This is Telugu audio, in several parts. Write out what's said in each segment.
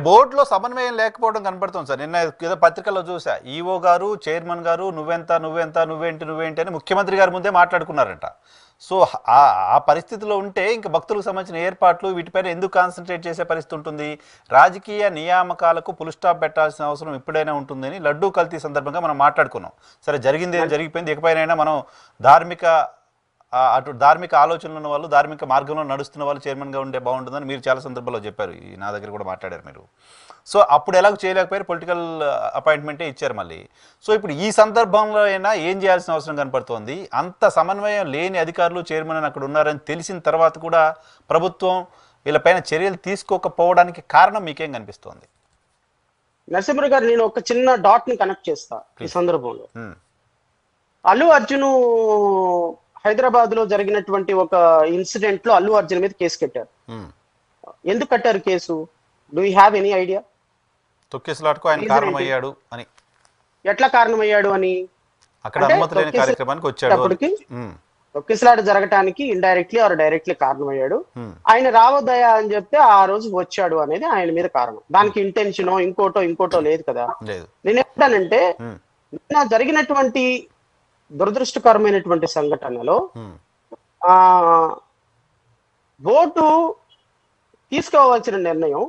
బోర్డులో సమన్వయం లేకపోవడం కనపడుతుంది సార్. నిన్న ఏదో పత్రికల్లో చూసా, ఈఓ గారు, చైర్మన్ గారు నువ్వేంటి అని ముఖ్యమంత్రి గారి ముందే మాట్లాడుకున్నారట. సో ఆ పరిస్థితిలో ఉంటే ఇంకా భక్తులకు సంబంధించిన ఏర్పాట్లు వీటిపైన ఎందుకు కాన్సన్ట్రేట్ చేసే పరిస్థితి ఉంటుంది? రాజకీయ నియామకాలకు పుల్ స్టాప్ పెట్టాల్సిన అవసరం ఎప్పుడైనా ఉంటుందని లడ్డూ కల్తీ సందర్భంగా మనం మాట్లాడుకున్నాం. సరే, జరిగింది ఏం జరిగిపోయింది, ఇకపైన మనం అటు ధార్మిక ఆలోచనలు ఉన్న వాళ్ళు, ధార్మిక మార్గంలో నడుస్తున్న వాళ్ళు చైర్మన్గా ఉంటే బాగుంటుందని మీరు చాలా సందర్భాల్లో చెప్పారు, నా దగ్గర కూడా మాట్లాడారు మీరు. సో అప్పుడు ఎలాగో చేయలేకపోయారు, పొలిటికల్ అపాయింట్మెంటే ఇచ్చారు మళ్ళీ. సో ఇప్పుడు ఈ సందర్భంలో అయినా ఏం చేయాల్సిన అవసరం కనపడుతోంది? అంత సమన్వయం లేని అధికారులు చైర్మన్ అని అక్కడ ఉన్నారని తెలిసిన తర్వాత కూడా ప్రభుత్వం వీళ్ళపైన చర్యలు తీసుకోకపోవడానికి కారణం మీకేం కనిపిస్తోంది? నరసింహ గారు, నేను ఒక చిన్న డాట్ ని కనెక్ట్ చేస్తా ఈ సందర్భంలో. అల్లు అర్జున్ హైదరాబాద్ లో జరిగినటువంటి ఒక ఇన్సిడెంట్ లో అల్లు అర్జున్ మీద కేసు కట్టారు. ఎందుకు కట్టారు case? Do you have any idea? తొక్కిసలాటకు ఆయన కారణమయ్యాడు అని. ఎట్లా కారణమయ్యాడు అని? అక్కడ అనుమతి లేని కార్యక్రమానికి వచ్చాడు, తొక్కిసలాట జరగటానికి ఇండైరెక్ట్లీ ఆర్ డైరెక్ట్లీ కారణమయ్యాడు. ఆయన రావద్దయా అని చెప్తే ఆ రోజు వచ్చాడు అనేది ఆయన మీద కారణం. దానికి ఇంటెన్షనో ఇంకోటో లేదు కదా. నేను ఏంటంటే, నిన్న జరిగినటువంటి దురదృష్టకరమైనటువంటి సంఘటనలో బోటు తీసుకోవాల్సిన నిర్ణయం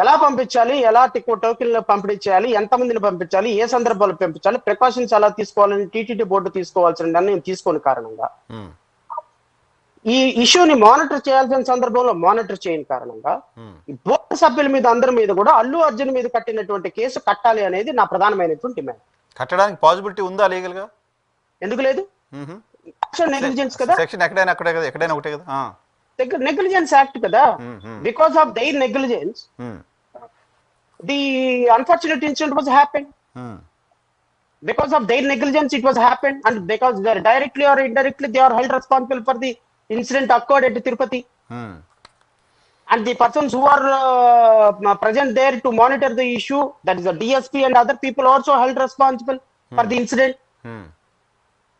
ఎలా పంపించాలి, ఎలా టోకెన్లు పంపిణీ చేయాలి, ఎంతమందిని పంపించాలి, ఏ సందర్భాలు పంపించాలి, ప్రికాషన్స్ ఎలా తీసుకోవాలని టీటీడీ బోర్డు తీసుకోవాల్సిన నిర్ణయం తీసుకోని కారణంగా, ఈ ఇష్యూని మానిటర్ చేయాల్సిన సందర్భంలో మానిటర్ చేయని కారణంగా బోర్డు సభ్యుల మీద అందరి మీద కూడా అల్లు అర్జున్ మీద కట్టినటువంటి కేసు కట్టాలి అనేది నా ప్రధానమైనటువంటి డిమాండ్. కట్టడానికి పాసిబిలిటీ ఉందా లీగల్ గా? ఎందుకు లేదు? నెగ్లిజెన్స్ కదా, సెక్షన్ ఎక్కడైనా ఒకటే కదా, నెగ్లిజెన్స్ యాక్ట్ కదా. Because of their negligence the unfortunate incident was happen. Because of their negligence it was happened, and because they are directly or indirectly they are held responsible for the incident occurred at Tirupati. And the persons who are present there to monitor the issue, that is the DSP and other people, also held responsible for the incident.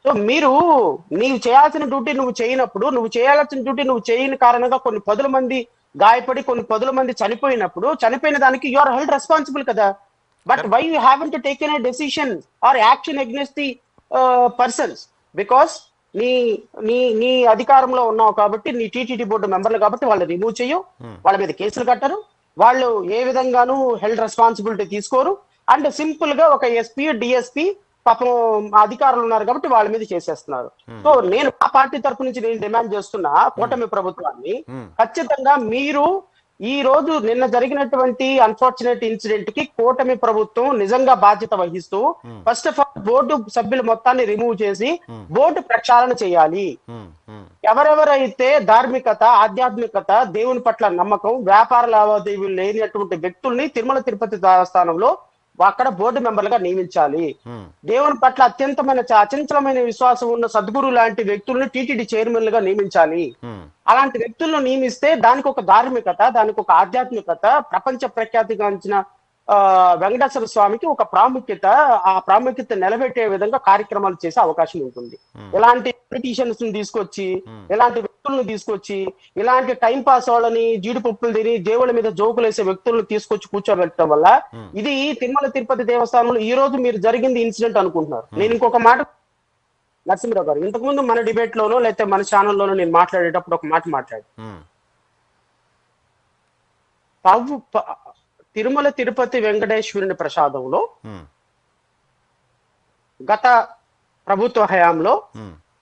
So నీవు చేయాల్సిన డ్యూటీ నువ్వు చేయనప్పుడు, నువ్వు చేయాల్సిన డ్యూటీ నువ్వు చేయని కారణంగా కొన్ని పదుల మంది గాయపడి కొన్ని పదుల మంది చనిపోయినప్పుడు, చనిపోయిన దానికి యు ఆర్ హెల్డ్ రెస్పాన్సిబుల్ కదా. But why you haven't taken a decision or action against the persons? Because నీ అధికారంలో ఉన్నావు కాబట్టి, నీ టీటీడీ బోర్డు మెంబర్లు కాబట్టి వాళ్ళు రిమూవ్ చేయవు, వాళ్ళ మీద కేసులు కట్టరు, వాళ్ళు ఏ విధంగానూ హెల్డ్ రెస్పాన్సిబిలిటీ తీసుకోరు. అండ్ సింపుల్ గా ఒక ఎస్పీ డిఎస్పీ పాపం అధికారులు ఉన్నారు కాబట్టి వాళ్ళ మీద చేసేస్తున్నారు. సో నేను ఆ పార్టీ తరఫు నుంచి నేను డిమాండ్ చేస్తున్నా కూటమి ప్రభుత్వాన్ని, ఖచ్చితంగా మీరు ఈ రోజు నిన్న జరిగినటువంటి అన్ఫార్చునేట్ ఇన్సిడెంట్ కి కూటమి ప్రభుత్వం నిజంగా బాధ్యత వహిస్తూ ఫస్ట్ ఆఫ్ ఆల్ బోర్డు సభ్యుల మొత్తాన్ని రిమూవ్ చేసి బోర్డు ప్రక్షాళన చేయాలి. ఎవరెవరైతే ధార్మికత, ఆధ్యాత్మికత, దేవుని పట్ల నమ్మకం, వ్యాపార లావాదేవీలు లేనటువంటి వ్యక్తుల్ని తిరుమల తిరుపతి దేవస్థానంలో అక్కడ బోర్డు మెంబర్లుగా నియమించాలి. దేవుని పట్ల అత్యంతమైన అచంచలమైన విశ్వాసం ఉన్న సద్గురు లాంటి వ్యక్తులను టీటీడీ చైర్మన్లుగా నియమించాలి. అలాంటి వ్యక్తులను నియమిస్తే దానికి ఒక ధార్మికత, దానికి ఒక ఆధ్యాత్మికత, ప్రపంచ ప్రఖ్యాతిగాంచిన వెంకటేశ్వర స్వామికి ఒక ప్రాముఖ్యత, ఆ ప్రాముఖ్యత నిలబెట్టే విధంగా కార్యక్రమాలు చేసే అవకాశం ఉంటుంది. ఇలాంటి పొలిటీషియన్స్ ని తీసుకొచ్చి, ఇలాంటి వ్యక్తులను తీసుకొచ్చి, ఇలాంటి టైం పాస్ వాళ్ళని జీడిపప్పులు తిని దేవుళ్ళ మీద జోకులు వేసే వ్యక్తులను తీసుకొచ్చి కూర్చోబెట్టడం వల్ల ఇది తిరుమల తిరుపతి దేవస్థానంలో ఈ రోజు మీరు జరిగింది ఇన్సిడెంట్ అనుకుంటున్నారు. నేను ఇంకొక మాట నరసింహరావు గారు, ఇంతకుముందు మన డిబేట్ లోనో లేకపోతే మన ఛానల్లోనో నేను మాట్లాడేటప్పుడు ఒక మాట మాట్లాడు, తిరుమల తిరుపతి వెంకటేశ్వరుని ప్రసాదంలో గత ప్రభుత్వ హయాంలో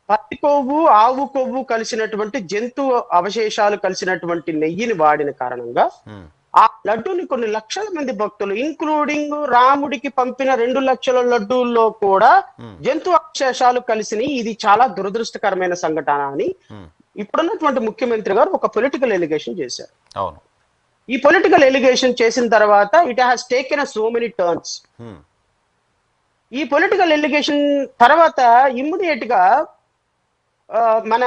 పత్తి కొవ్వు, ఆవు కొవ్వు కలిసినటువంటి జంతు అవశేషాలు కలిసినటువంటి నెయ్యిని వాడిన కారణంగా ఆ లడ్డూని కొన్ని లక్షల మంది భక్తులు, ఇంక్లూడింగ్ రాముడికి పంపిన 2 లక్షల లడ్డూల్లో కూడా జంతు అవశేషాలు కలిసినాయి. ఇది చాలా దురదృష్టకరమైన సంఘటన అని ఇప్పుడున్నటువంటి ముఖ్యమంత్రి గారు ఒక పొలిటికల్ ఎలిగేషన్ చేశారు. ఈ పొలిటికల్ ఎలిగేషన్ చేసిన తర్వాత it has taken so many turns. ఈ పొలిటికల్ ఎలిగేషన్ తర్వాత ఇమ్మీడియట్ గా మన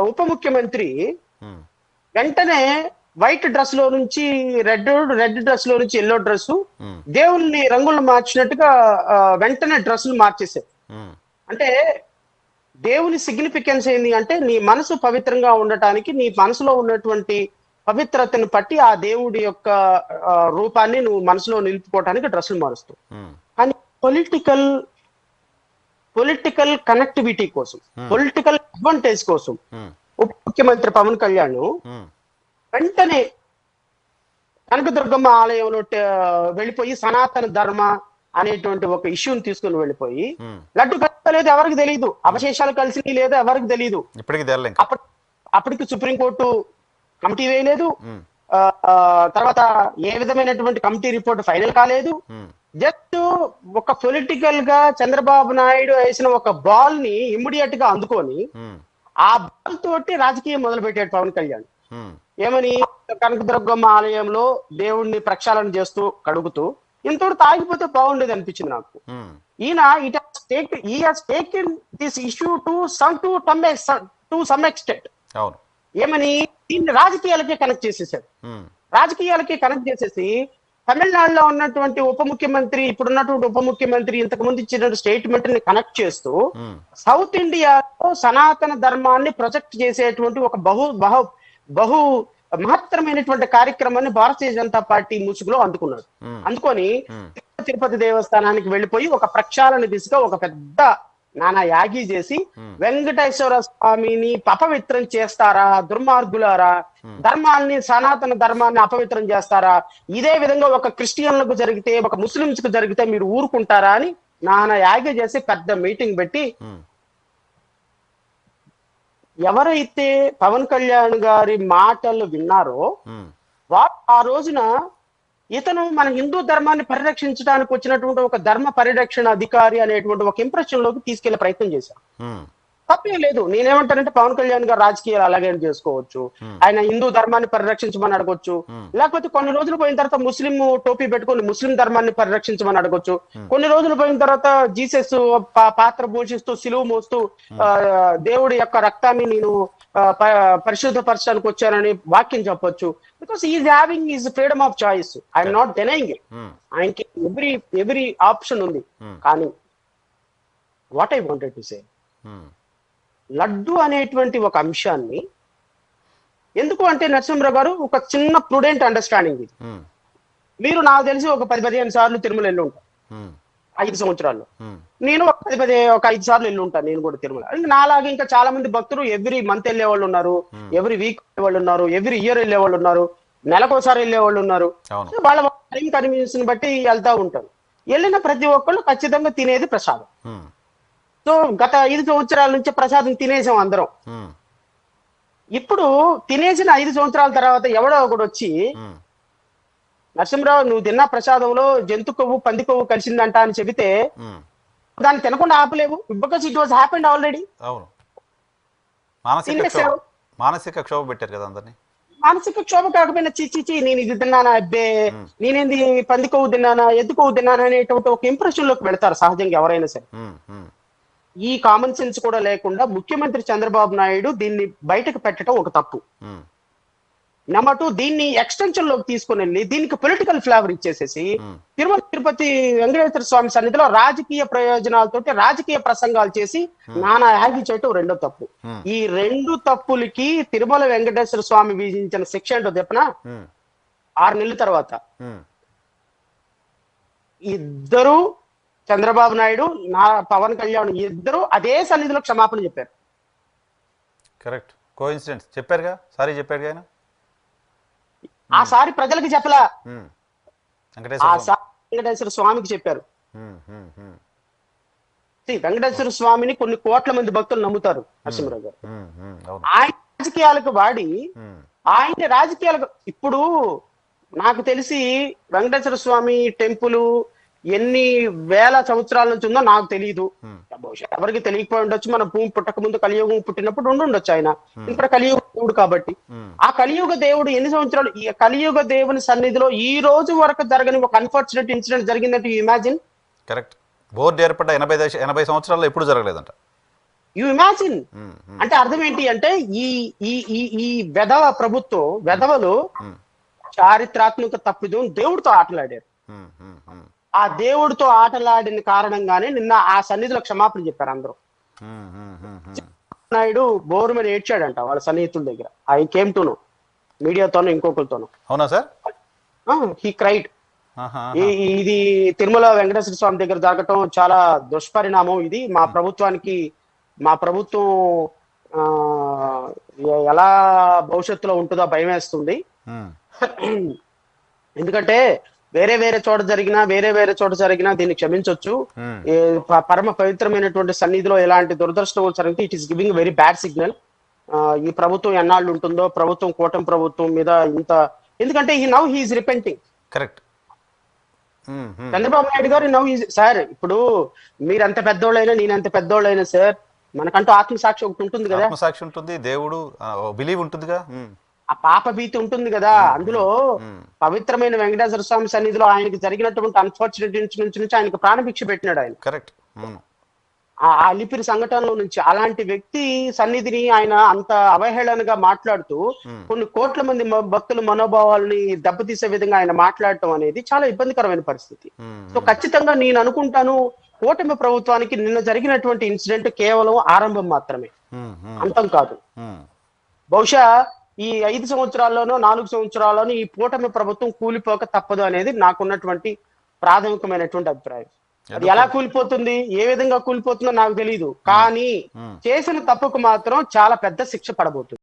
ఉప ముఖ్యమంత్రి వెంటనే వైట్ డ్రెస్ లో నుంచి రెడ్ డ్రెస్ లో నుంచి ఎల్లో డ్రెస్, దేవుల్ని రంగులు మార్చినట్టుగా వెంటనే డ్రెస్సులు మార్చేశారు. అంటే దేవుని సిగ్నిఫికెన్స్ ఏంటి అంటే, నీ మనసు పవిత్రంగా ఉండటానికి, నీ మనసులో ఉన్నటువంటి పవిత్రతను పట్టి ఆ దేవుడి యొక్క రూపాన్ని నువ్వు మనసులో నిలుపుకోవటానికి డ్రెస్సులు మారుస్తావు. కానీ పొలిటికల్ కనెక్టివిటీ కోసం, పొలిటికల్ అడ్వాంటేజ్ కోసం ఉప ముఖ్యమంత్రి పవన్ కళ్యాణ్ వెంటనే కనకదుర్గమ్మ ఆలయంలో వెళ్ళిపోయి సనాతన ధర్మ అనేటువంటి ఒక ఇష్యూని తీసుకుని వెళ్ళిపోయి లడ్డు కట్టలేదు ఎవరికి తెలియదు, అవశేషాలు కలిసి లేదో ఎవరికి తెలియదు. అప్పటికి సుప్రీంకోర్టు కమిటీ వేయలేదు, తర్వాత ఏ విధమైనటువంటి కమిటీ రిపోర్ట్ ఫైనల్ కాలేదు. జస్ట్ ఒక పొలిటికల్ గా చంద్రబాబు నాయుడు వేసిన ఒక బాల్ ని ఇమ్మీడియట్ గా అందుకొని ఆ బాల్ తోటి రాజకీయం మొదలు పెట్టాడు పవన్ కళ్యాణ్. ఏమని, కనకదుర్గమ్మ ఆలయంలో దేవుణ్ణి ప్రక్షాళన చేస్తూ కడుగుతూ ఇంతవరకు తాగిపోతే బాగుండేది అనిపించింది నాకు. ఈయన taken this issue to some extent. ఏమని, దీన్ని రాజకీయాలకే కనెక్ట్ చేసేసాడు. రాజకీయాలకే కనెక్ట్ చేసేసి తమిళనాడులో ఉన్నటువంటి ఉప ముఖ్యమంత్రి, ఇప్పుడున్నటువంటి ఉప ముఖ్యమంత్రి ఇంతకు ముందు ఇచ్చిన స్టేట్మెంట్ ని కనెక్ట్ చేస్తూ సౌత్ ఇండియాలో సనాతన ధర్మాన్ని ప్రొజెక్ట్ చేసేటువంటి ఒక బహు మహత్తరమైనటువంటి కార్యక్రమాన్ని భారతీయ జనతా పార్టీ ముసుగులో అందుకొని తిరుపతి దేవస్థానానికి వెళ్ళిపోయి ఒక ప్రక్షాళన దిశగా ఒక పెద్ద నానా యాగి చేసి వెంకటేశ్వర స్వామిని అపవిత్రం చేస్తారా దుర్మార్గులారా, ధర్మాన్ని సనాతన ధర్మాన్ని అపవిత్రం చేస్తారా, ఇదే విధంగా ఒక క్రిస్టియన్లకు జరిగితే ఒక ముస్లింస్ కు జరిగితే మీరు ఊరుకుంటారా అని నానా యాగి చేసి పెద్ద మీటింగ్ పెట్టి ఎవరైతే పవన్ కళ్యాణ్ గారి మాటలు విన్నారో వారు ఆ రోజున ఇతను మన హిందూ ధర్మాన్ని పరిరక్షించడానికి వచ్చినటువంటి ఒక ధర్మ పరిరక్షణ అధికారి అనేటువంటి ఒక ఇంప్రెషన్ లోకి తీసుకెళ్లే ప్రయత్నం చేశారు. తప్పేం లేదు. నేనేమంటానంటే పవన్ కళ్యాణ్ గారు రాజకీయాలు అలాగే చేసుకోవచ్చు, ఆయన హిందూ ధర్మాన్ని పరిరక్షించమని అడగొచ్చు, లేకపోతే కొన్ని రోజులు పోయిన తర్వాత ముస్లిం టోపీ పెట్టుకొని ముస్లిం ధర్మాన్ని పరిరక్షించమని అడగొచ్చు, కొన్ని రోజులు పోయిన తర్వాత జీసస్ పాత్ర పోషిస్తూ సిలువ మోస్తూ దేవుడి యొక్క రక్తాన్ని నేను పరిశుద్ధపరచడానికి వచ్చానని వాక్యం చెప్పొచ్చు. Because is having is freedom of choice, I'm not denying it. ఆయనకి ఎవ్రీ ఆప్షన్ ఉంది. కానీ what I wanted to say, laddu అనేటువంటి ఒక అంశాన్ని ఎందుకు అంటే నరసింహరావు గారు ఒక చిన్న ప్రుడెంట్ అండర్స్టాండింగ్ ఇది. మీరు నాకు తెలిసి ఒక 10-15 సార్లు తిరుమల వెళ్ళి ఉంటాను 5 సంవత్సరాల్లో. నేను ఒక 5 సార్లు వెళ్ళి ఉంటాను నేను కూడా తిరుమల. నాలాగే ఇంకా చాలా మంది భక్తులు ఎవ్రీ మంత్ వెళ్ళే వాళ్ళు ఉన్నారు, ఎవ్రీ వీక్ వెళ్ళే వాళ్ళు ఉన్నారు, ఎవ్రీ ఇయర్ వెళ్ళే వాళ్ళు ఉన్నారు, నెలకోసారి వెళ్ళే వాళ్ళు ఉన్నారు. వాళ్ళ టైం కన్వీనియన్స్ ని బట్టి వెళ్తా ఉంటారు. వెళ్ళిన ప్రతి ఒక్కళ్ళు ఖచ్చితంగా తినేది ప్రసాదం. సో గత 5 సంవత్సరాల నుంచి ప్రసాదం తినేసాం అందరం. ఇప్పుడు తినేసిన 5 సంవత్సరాల తర్వాత ఎవడో ఒకడు వచ్చి, నరసింహరావు నువ్వు తిన్న ప్రసాదంలో జంతు కొవ్వు పంది కొవ్వు కలిసిందంట అని చెబితే దాన్ని తినకుండా ఆపలేవు. Because it was happened already. మానసిక క్షోభ పెట్టారు కదా అందరినీ. మానసిక క్షోభ కాకపోయినా చిచి నేను ఇది తిన్నానా, అబ్బే నేనేంది పంది కొవ్వు తిన్నానా ఎద్దు కొవ్వు తిన్నానా అనేటువంటి ఒక ఇంప్రెషన్ లోకి వెళ్తారు సహజంగా ఎవరైనా సరే. ఈ కామన్ సెన్స్ కూడా లేకుండా ముఖ్యమంత్రి చంద్రబాబు నాయుడు దీన్ని బయటకు పెట్టడం ఒక తప్పు. నెంబర్ 2, దీన్ని ఎక్స్టెన్షన్ లోకి తీసుకుని వెళ్ళి దీనికి పొలిటికల్ ఫ్లేవర్ ఇచ్చేసేసి తిరుమల తిరుపతి వెంకటేశ్వర స్వామి సన్నిధిలో రాజకీయ ప్రయోజనాలతోటి రాజకీయ ప్రసంగాలు చేసి నానా యాగి చేయటం రెండో తప్పు. ఈ 2 తప్పులకి తిరుమల వెంకటేశ్వర స్వామి విధించిన శిక్ష ఏంటో చెప్పనా, 6 నెలల తర్వాత ఇద్దరు చంద్రబాబు నాయుడు పవన్ కళ్యాణ్ ఇద్దరు అదే సన్నిధిలో క్షమాపణ చెప్పారు. కరెక్ట్, కోఇన్సిడెన్స్ చెప్పారుగా, సారీ చెప్పారుగా ఆయన. ఆ సారి ప్రజలకు చెప్పలా, ఆ సారి వెంకటేశ్వర స్వామికి చెప్పారు. వెంకటేశ్వర స్వామిని కొన్ని కోట్ల మంది భక్తులు నమ్ముతారు నరసింహరావు గారు. ఆయన రాజకీయాలకు వాడి ఆయన రాజకీయాలకు ఇప్పుడు నాకు తెలిసి వెంకటేశ్వర స్వామి టెంపుల్ ఎన్ని వేల సంవత్సరాల నుంచి ఉందో నాకు తెలియదు, బహుశా ఎవరికి తెలియకపోయి ఉండొచ్చు. మన భూమి పుట్టక ముందు కలియుగం పుట్టినప్పుడు ఉండొచ్చు ఆయన. ఇప్పుడు కలియుగ దేవుడు కాబట్టి ఆ కలియుగ దేవుడు ఎన్ని సంవత్సరాలు, ఈ కలియుగ దేవుని సన్నిధిలో ఈ రోజు వరకు జరగని ఒక అన్ఫార్చునేట్ ఇన్సిడెంట్ జరిగిందంటే యూ ఇమాజిన్. కరెక్ట్, బోర్డు ఏర్పడ్డ 80 సంవత్సరాల్లో ఎప్పుడు జరగలేదంట. యూ ఇమాజిన్ అంటే అర్థం ఏంటి అంటే ఈ ఈ వెధవ ప్రభుత్వం వెధవలు చారిత్రాత్మక తప్పిదం దేవుడితో ఆటలాడారు. ఆ దేవుడితో ఆటలాడిన కారణంగానే నిన్న ఆ సన్నిధిలో క్షమాపణ చెప్పారు అందరూ. నాయుడు బోరుమని ఏడ్చాడంట వాళ్ళ సన్నిహితుల దగ్గర. ఐ కేమ్ టు నో మీడియాతోనూ ఇంకొకరితోనూ. అవునా సార్? He cried. ఆహా, ఇది తిరుమల వెంకటేశ్వర స్వామి దగ్గర జరగటం చాలా దుష్పరిణామం. ఇది మా ప్రభుత్వం ఆ ఎలా భవిష్యత్తులో ఉంటుందో భయం వేస్తుంది. ఉమ్, ఎందుకంటే వేరే వేరే చోట జరిగినా దీన్ని క్షమించవచ్చు. ఉమ్, పరమ పవిత్రమైనటువంటి సన్నిధిలో ఎలాంటి దురదృష్టం జరిగితే it is giving very bad signal. ఈ ప్రభుత్వం ఎన్నాళ్ళు ఉంటుందో, కూటమి ప్రభుత్వం మీద ఇంత, ఎందుకంటే he is repenting. Correct. Chandrababu Naidu గారు సార్, ఇప్పుడు మీరెంత పెద్దోళ్ళైనా నేనెంత పెద్దోళ్ళైనా సార్, మనకంటూ ఆత్మసాక్షి ఒకటి ఉంటుంది కదా, ఆత్మసాక్షి ఉంటుంది, దేవుడు బిలీవ్ ఉంటుందిగా. ఆ పాప భీతి ఉంటుంది కదా. అందులో పవిత్రమైన వెంకటేశ్వర స్వామి సన్నిధిలో ఆయనకి జరిగినటువంటి అన్ఫార్చునేట్ ఇన్సిడెంట్స్ నుంచి ఆయనకు ప్రాణభిక్ష పెట్టినాడు ఆయన. కరెక్ట్. ఆ అలిపిరి సంఘటనలో నుంచి అలాంటి వ్యక్తి సన్నిధిని ఆయన అంత అవహేళనగా మాట్లాడుతూ కొన్ని కోట్ల మంది భక్తుల మనోభావాలని దెబ్బతీసే విధంగా ఆయన మాట్లాడటం అనేది చాలా ఇబ్బందికరమైన పరిస్థితి. సో ఖచ్చితంగా నేను అనుకుంటాను, కూటమి ప్రభుత్వానికి నిన్న జరిగినటువంటి ఇన్సిడెంట్ కేవలం ఆరంభం మాత్రమే, అంతం కాదు. బహుశా ఈ 5 సంవత్సరాల్లోనో 4 సంవత్సరాల్లోనో ఈ కూటమి ప్రభుత్వం కూలిపోక తప్పదు అనేది నాకున్నటువంటి ప్రాథమికమైనటువంటి అభిప్రాయం. అది ఎలా కూలిపోతుంది, ఏ విధంగా కూలిపోతుందో నాకు తెలియదు, కానీ చేసిన తప్పుకు మాత్రం చాలా పెద్ద శిక్ష పడబోతుంది.